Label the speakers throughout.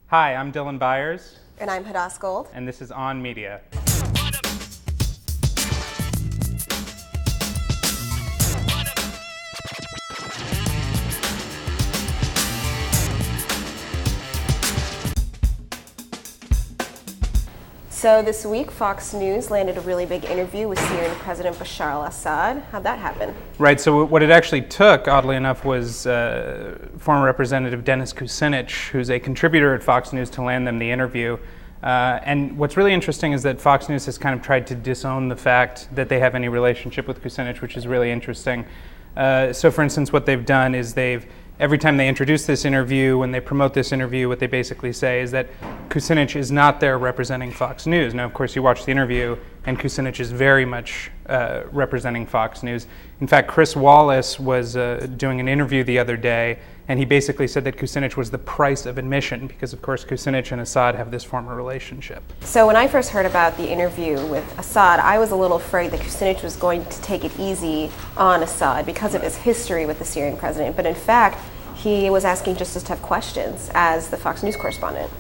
Speaker 1: Hi, I'm Dylan Byers.
Speaker 2: And I'm Hadas Gold.
Speaker 1: And this is On Media.
Speaker 2: So this week, Fox News landed a really big interview with Syrian President Bashar Assad. How'd that happen?
Speaker 1: Right, so what it actually took, oddly enough, was former Representative Dennis Kucinich, who's a contributor at Fox News, to land them the interview. And what's really interesting is that Fox News has kind of tried to disown the fact that they have any relationship with Kucinich, which is really interesting. So for instance, what they've done is every time they introduce this interview, when they promote this interview, what they basically say is that Kucinich is not there representing Fox News. Now, of course, you watch the interview, and Kucinich is very much representing Fox News. In fact, Chris Wallace was doing an interview the other day, and he basically said that Kucinich was the price of admission, because, of course, Kucinich and Assad have this former relationship.
Speaker 2: So when I first heard about the interview with Assad, I was a little afraid that Kucinich was going to take it easy on Assad because of his history with the Syrian president. But in fact, he was asking just as tough questions as the Fox News correspondent.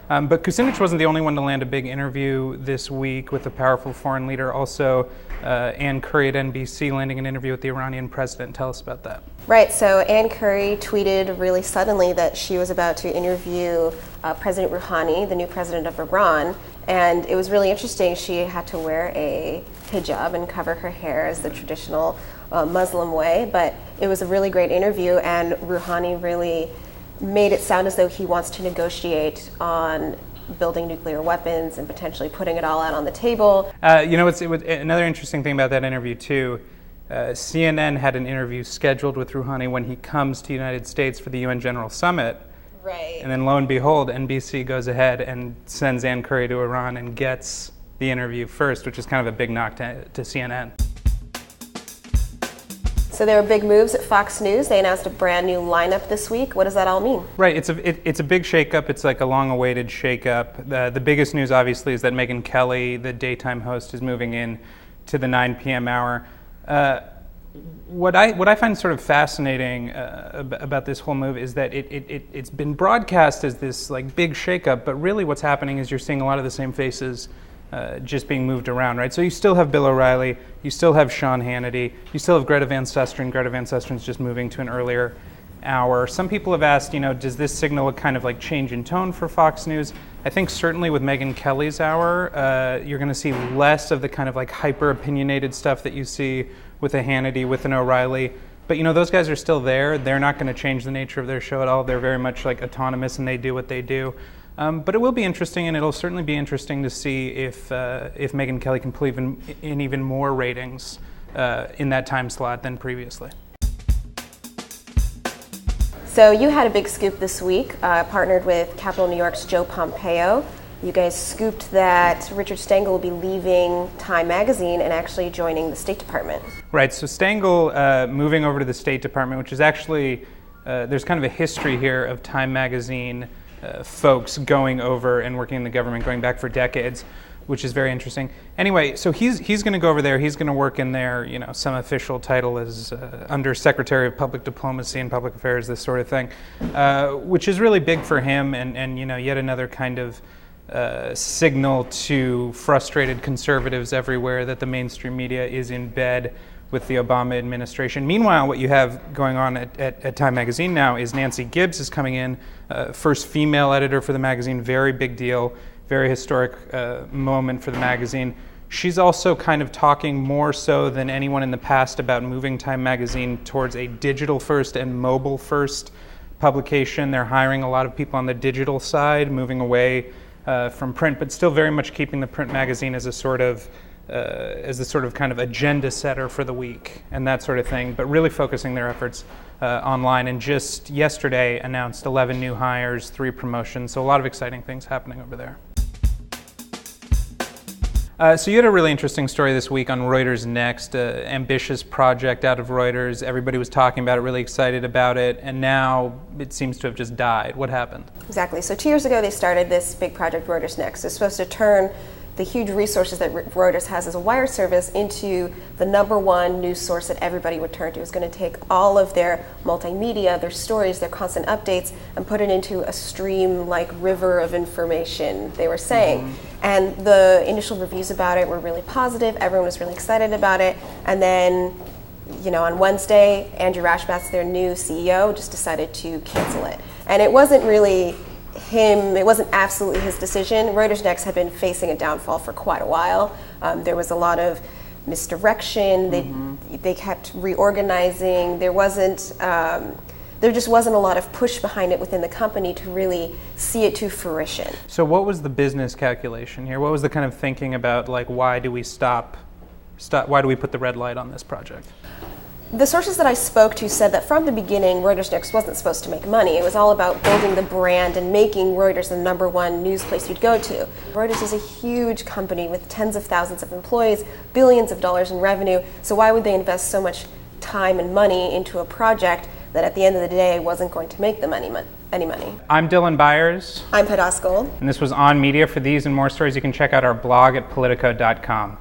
Speaker 1: But Kucinich wasn't the only one to land a big interview this week with a powerful foreign leader. Also, Ann Curry at NBC landing an interview with the Iranian president. Tell us about that.
Speaker 2: Right, so Ann Curry tweeted really suddenly that she was about to interview President Rouhani, the new president of Iran, and it was really interesting. She had to wear a hijab and cover her hair as the traditional Muslim way, but it was a really great interview, and Rouhani really made it sound as though he wants to negotiate on building nuclear weapons and potentially putting it all out on the table.
Speaker 1: Another interesting thing about that interview, too, CNN had an interview scheduled with Rouhani when he comes to the United States for the UN General Summit.
Speaker 2: Right.
Speaker 1: And then lo and behold, NBC goes ahead and sends Ann Curry to Iran and gets the interview first, which is kind of a big knock to CNN.
Speaker 2: So there were big moves at Fox News. They announced a brand new lineup this week. What does that all mean?
Speaker 1: Right, it's a big shakeup. It's like a long-awaited shakeup. The biggest news, obviously, is that Megyn Kelly, the daytime host, is moving in to the 9 p.m. hour. What I find sort of fascinating about this whole move is that it's been broadcast as this like big shakeup, but really what's happening is you're seeing a lot of the same faces just being moved around, right? So you still have Bill O'Reilly, you still have Sean Hannity, you still have Greta Van Susteren. Greta Van Susteren's just moving to an earlier hour. Some people have asked, does this signal a kind of like change in tone for Fox News? I think certainly with Megyn Kelly's hour, you're going to see less of the kind of like hyper opinionated stuff that you see with a Hannity, with an O'Reilly. But those guys are still there. They're not going to change the nature of their show at all. They're very much like autonomous, and they do what they do. But it will be interesting, and it'll certainly be interesting to see if Megyn Kelly can pull in even more ratings in that time slot than previously.
Speaker 2: So you had a big scoop this week, partnered with Capital New York's Joe Pompeo. You guys scooped that Richard Stengel will be leaving Time magazine and actually joining the State Department.
Speaker 1: Right, so Stengel moving over to the State Department, which is actually, there's kind of a history here of Time magazine folks going over and working in the government going back for decades, which is very interesting. Anyway, so he's going to go over there. He's going to work in there, some official title as Under Secretary of Public Diplomacy and Public Affairs, this sort of thing, which is really big for him, and yet another kind of signal to frustrated conservatives everywhere that the mainstream media is in bed with the Obama administration. Meanwhile, what you have going on at Time Magazine now is Nancy Gibbs is coming in, first female editor for the magazine, very big deal, very historic moment for the magazine. She's also kind of talking more so than anyone in the past about moving Time Magazine towards a digital first and mobile first publication. They're hiring a lot of people on the digital side, moving away from print, but still very much keeping the print magazine as a sort of kind of agenda setter for the week and that sort of thing, but really focusing their efforts online. And just yesterday announced 11 new hires, 3 promotions, so a lot of exciting things happening over there. So you had a really interesting story this week on Reuters Nix, ambitious project out of Reuters. Everybody was talking about it, really excited about it, and now it seems to have just died. What happened?
Speaker 2: Exactly. So 2 years ago, they started this big project, Reuters Nix. It's supposed to turn the huge resources that Reuters has as a wire service into the #1 news source that everybody would turn to. It was going to take all of their multimedia, their stories, their constant updates, and put it into a stream-like river of information, they were saying. And the initial reviews about it were really positive. Everyone was really excited about it. And then, on Wednesday, Andrew Rashbatz, their new CEO, just decided to cancel it. And it wasn't really it wasn't absolutely his decision. Reuters Nix had been facing a downfall for quite a while. There was a lot of misdirection. They kept reorganizing. There just wasn't a lot of push behind it within the company to really see it to fruition.
Speaker 1: So what was the business calculation here? What was the kind of thinking about, like, why do we why do we put the red light on this project?
Speaker 2: The sources that I spoke to said that from the beginning, Reuters Nix wasn't supposed to make money. It was all about building the brand and making Reuters the #1 news place you'd go to. Reuters is a huge company with tens of thousands of employees, billions of dollars in revenue. So why would they invest so much time and money into a project that at the end of the day wasn't going to make them any money?
Speaker 1: I'm Dylan Byers.
Speaker 2: I'm Hadas Gold.
Speaker 1: And this was On Media. For these and more stories, you can check out our blog at politico.com.